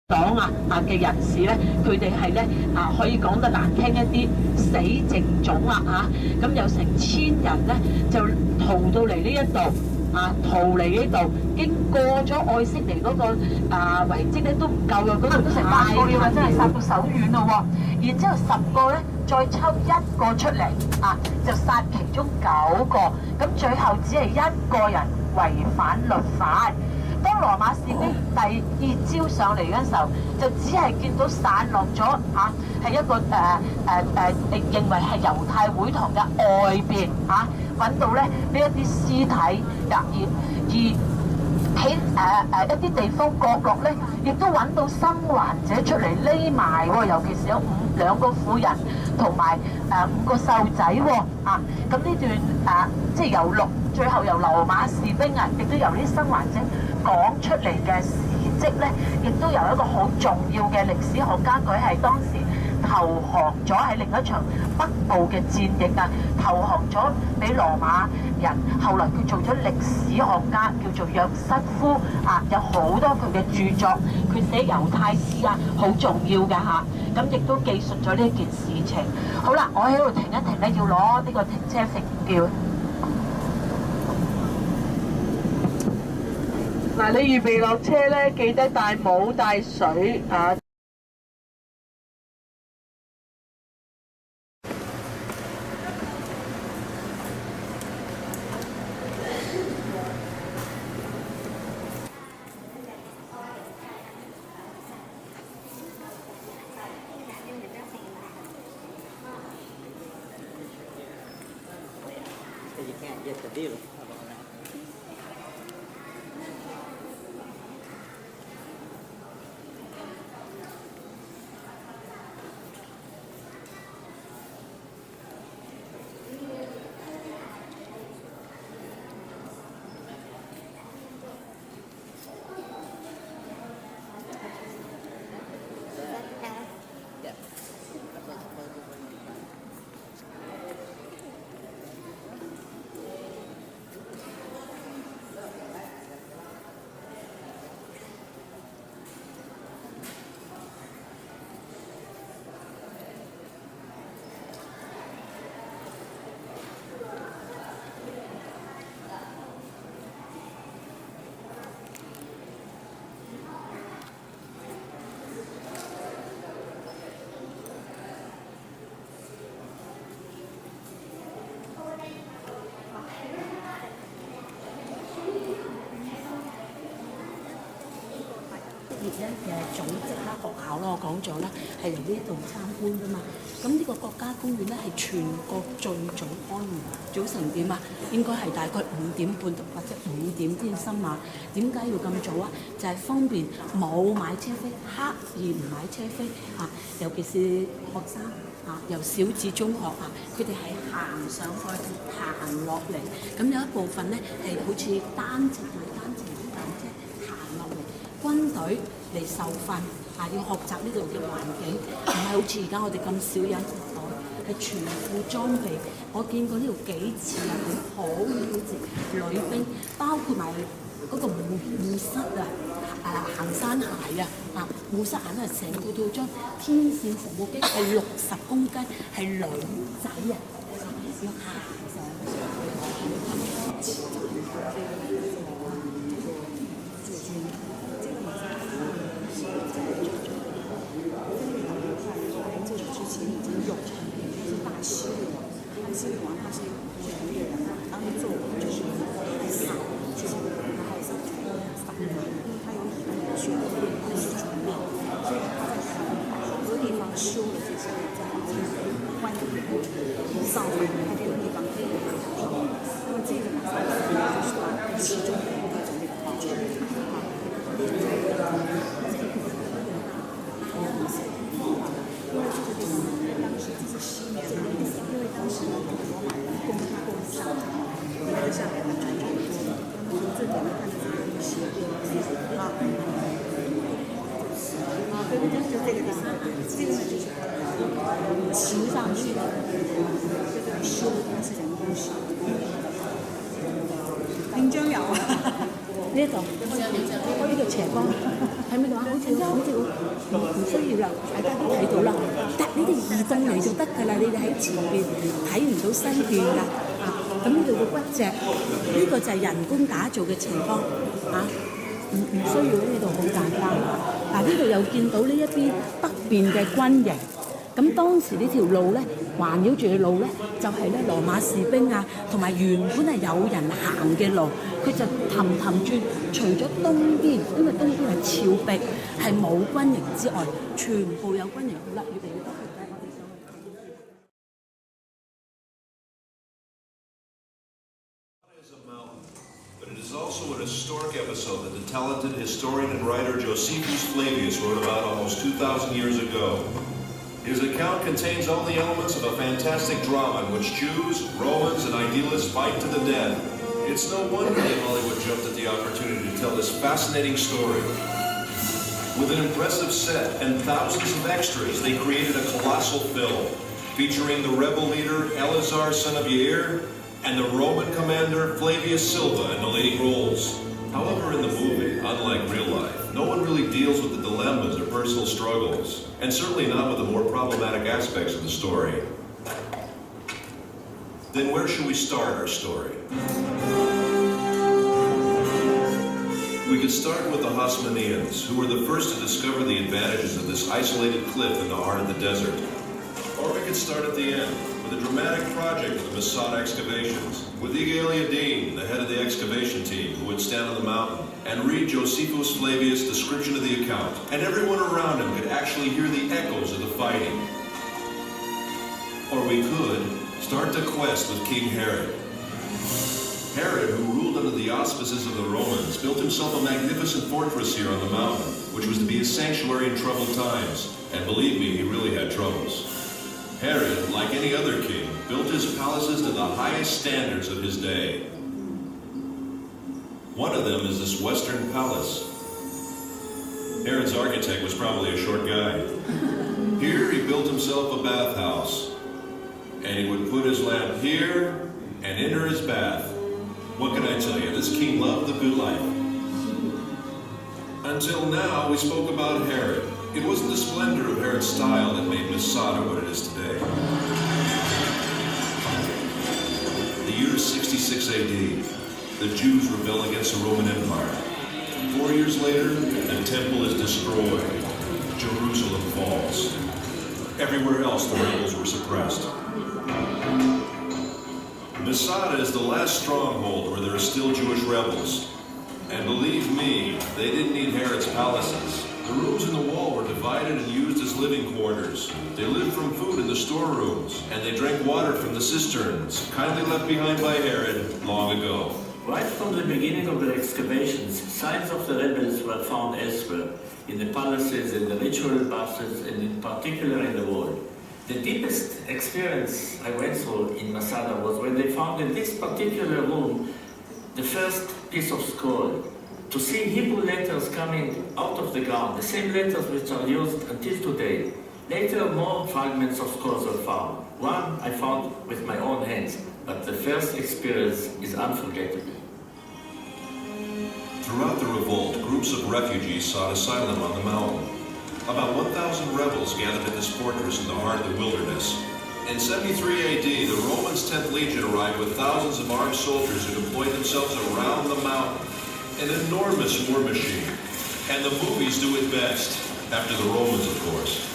黨嘅人士咧，佢哋係咧可以講得難聽一啲死剩種啦咁有成千人咧就逃到嚟呢一度逃嚟呢度，經過咗愛悉尼嗰個遺跡咧都唔夠嘅，嗰度都成8個啦，真係殺到手軟咯喎！然之後10個咧再抽1個出嚟就殺其中9個，咁最後只係1個人違反律法。當羅馬士兵第2朝上嚟嗰陣時候，就只係見到散落咗係一個認為係猶太會堂嘅外邊揾到咧呢一啲屍體，而喺一啲地方角落咧，亦都揾到生還者出嚟匿埋喎，尤其是有2個婦人同埋5個細路仔喎咁呢段即係最後由羅馬士兵亦都由呢啲生還者講出嚟嘅事蹟咧，亦都由一個好重要嘅歷史學家，佢係當時投降咗喺另一場北部嘅戰役投降咗俾羅馬人，後來佢做咗歷史學家，叫做約瑟夫有好多佢嘅著作，佢寫猶太史好重要嘅咁亦都記述咗呢一件事情。好啦，我喺度停一停咧，要攞呢個停車證票。嗱，你預備落車咧，記得帶帽帶水嘅組織啦、學校啦，我講咗啦，係嚟呢度參觀㗎嘛。咁呢個國家公園咧係全國最早開門，早成點應該係大概5點半或者5點先生點解要咁早就係方便冇買車飛，刻意唔買車飛尤其是學生由小至中學佢哋係行上去行落嚟，咁有一部分咧係好似單車買單車行落嚟，軍隊嚟受訓要學習呢度嘅環境，唔係好似而家我哋咁少人接待，係全副裝備。我見過呢度幾次好似女兵，包括埋嗰個護膝行山鞋護膝鞋咧成個套裝天線服務機係60公斤，係女仔要行上。骑上去的，修的是人工修。林江瑶啊，呢度，我呢個斜光，睇唔睇到啊？好似唔需要啦，大家都睇到啦。但你哋移動嚟就得㗎啦，你哋喺前邊睇唔到西邊㗎啊！咁呢度嘅骨脊，呢個就係人工打造嘅斜光啊！唔需要呢度好簡單。嗱，呢度又見到呢一邊北邊嘅軍營。咁當時呢條路咧，環繞住嘅路咧，就係咧羅馬士兵啊，同埋原本係有人行嘅路，佢就氹轉。除咗東邊，因為東邊係峭壁，係冇軍營之外，全部有軍營。好啦，預備好得嘅，我哋上去。But it is also an historic episode that the talented historian and writer Josephus Flavius wrote about almost 2,000 years ago. His account contains all the elements of a fantastic drama in which Jews, Romans, and idealists fight to the death. It's no wonder that Hollywood jumped at the opportunity to tell this fascinating story. With an impressive set and thousands of extras, they created a colossal film featuring the rebel leader Eleazar, son of Yair, and the Roman commander Flavius Silva in the leading roles. However, in the movie, unlike real life, no one really deals with the dilemmas or personal struggles, and certainly not with the more problematic aspects of the story. Then where should we start our story? We could start with the Hasmoneans, who were the first to discover the advantages of this isolated cliff in the heart of the desert. Or we could start at the end, with a dramatic project of the Masada excavations, with Yigal Yadin, the head of the excavation team, who would stand on the mountain and read Josephus Flavius' description of the account, and everyone around him could actually hear the echoes of the fighting. Or we could start the quest with King Herod. Herod, who ruled under the auspices of the Romans, built himself a magnificent fortress here on the mountain, which was to be his sanctuary in troubled times, and believe me, he really had troubles. Herod, like any other king, built his palaces to the highest standards of his day. One of them is this Western Palace. Herod's architect was probably a short guy. Here he built himself a bathhouse, and he would put his lamp here and enter his bath. What can I tell you? This king loved the good life. Until now, we spoke about Herod. It wasn't the splendor of Herod's style that made Masada what it is today. The year is 66 AD. The Jews rebel against the Roman Empire. 4 years later, the temple is destroyed. Jerusalem falls. Everywhere else, the rebels were suppressed. Masada is the last stronghold where there are still Jewish rebels. And believe me, they didn't need Herod's palaces. The rooms in the wall were divided and used as living quarters. They lived from food in the storerooms, and they drank water from the cisterns, kindly left behind by Herod long ago. Right from the beginning of the excavations, signs of the rebels were found elsewhere, in the palaces, in the ritual baths, and in particular in the wall. The deepest experience I went through in Masada was when they found in this particular room the first piece of scroll. To see Hebrew letters coming out of the ground, the same letters which are used until today. Later, more fragments of scrolls were found. One I found with my own hands, but the first experience is unforgettable. Throughout the revolt, groups of refugees sought asylum on the mountain. About 1,000 rebels gathered at this fortress in the heart of the wilderness. In 73 AD, the Romans' 10th Legion arrived with thousands of armed soldiers who deployed themselves around the mountain. An enormous war machine. And the movies do it best. After the Romans, of course.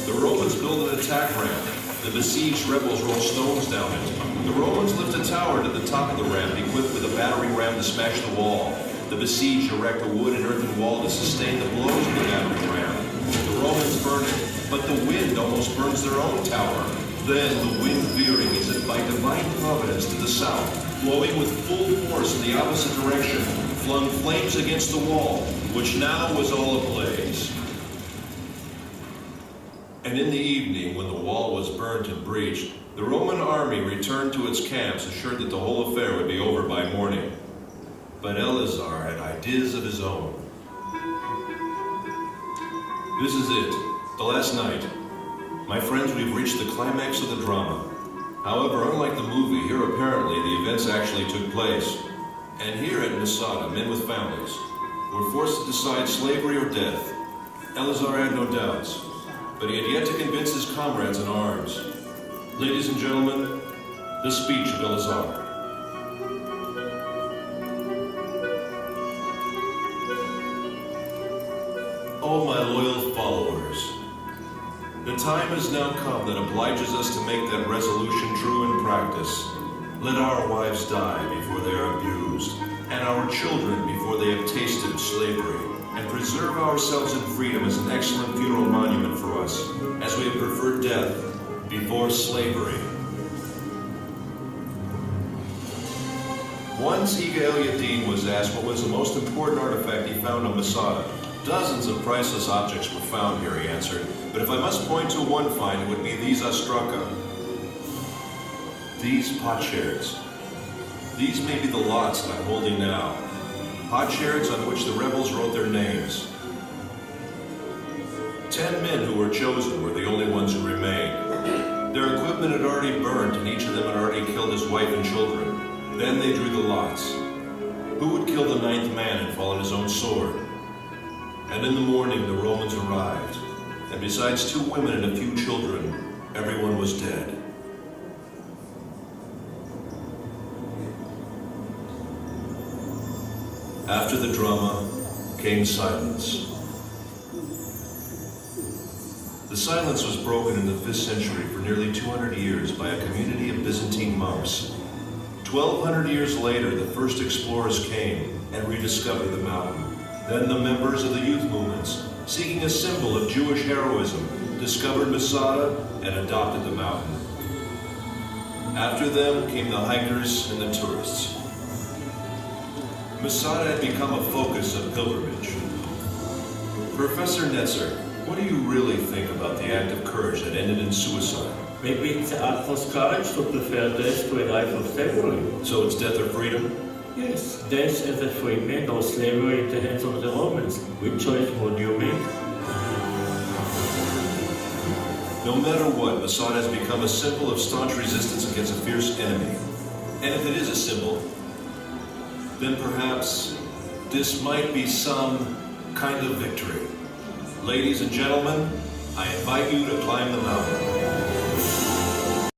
The Romans build an attack ramp. The besieged rebels roll stones down it. The Romans lift a tower to the top of the ramp, equipped with a battering ram to smash the wall. The besieged erect a wood and earthen wall to sustain the blows of the battering ram. The Romans burn it, but the wind almost burns their own tower. Then the wind veering is by divine providence to the south, blowing with full force in the opposite direction, flung flames against the wall, which now was all ablaze. And in the evening, when the wall was burnt and breached, the Roman army returned to its camps, assured that the whole affair would be over by morning. But Eleazar had ideas of his own. This is it, the last night. My friends, we've reached the climax of the drama. However, unlike the movie, here apparently the events actually took place. And here at Masada, men with families were forced to decide slavery or death. Eleazar had no doubts, but he had yet to convince his comrades in arms. Ladies and gentlemen, the speech of Eleazar. Oh, my loyal followers, the time has now come that obliges us to make that resolution true in practice. Let our wives die before they are abused, and our children before they have tasted slavery, and preserve ourselves in freedom as an excellent funeral monument for us, as we have preferred death before slavery. Once Iga El-Yadin was asked what was the most important artifact he found on Masada. Dozens of priceless objects were found here, he answered, but if I must point to one find, it would be these ostraka. These potsherds. These may be the lots that I'm holding now. Potsherds on which the rebels wrote their names. 10 men who were chosen were the only ones who remained. Their equipment had already burned, and each of them had already killed his wife and children. Then they drew the lots. Who would kill the 9th man and fall on his own sword? And in the morning the Romans arrived, and besides 2 women and a few children, everyone was dead. After the drama came silence. The silence was broken in the 5th century for nearly 200 years by a community of Byzantine monks. 1,200 years later, the first explorers came and rediscovered the mountain. Then the members of the youth movements, seeking a symbol of Jewish heroism, discovered Masada and adopted the mountain. After them came the hikers and the tourists. Masada had become a focus of pilgrimage. Professor Netzer, what do you really think about the act of courage that ended in suicide? Maybe it's an act of courage to prefer death to a life of slavery. So it's death or freedom? Yes, death as a free man or slavery in the hands of the Romans. Which choice would you make? No matter what, Masada has become a symbol of staunch resistance against a fierce enemy. And if it is a symbol, then perhaps this might be some kind of victory. Ladies and gentlemen, I invite you to climb the mountain.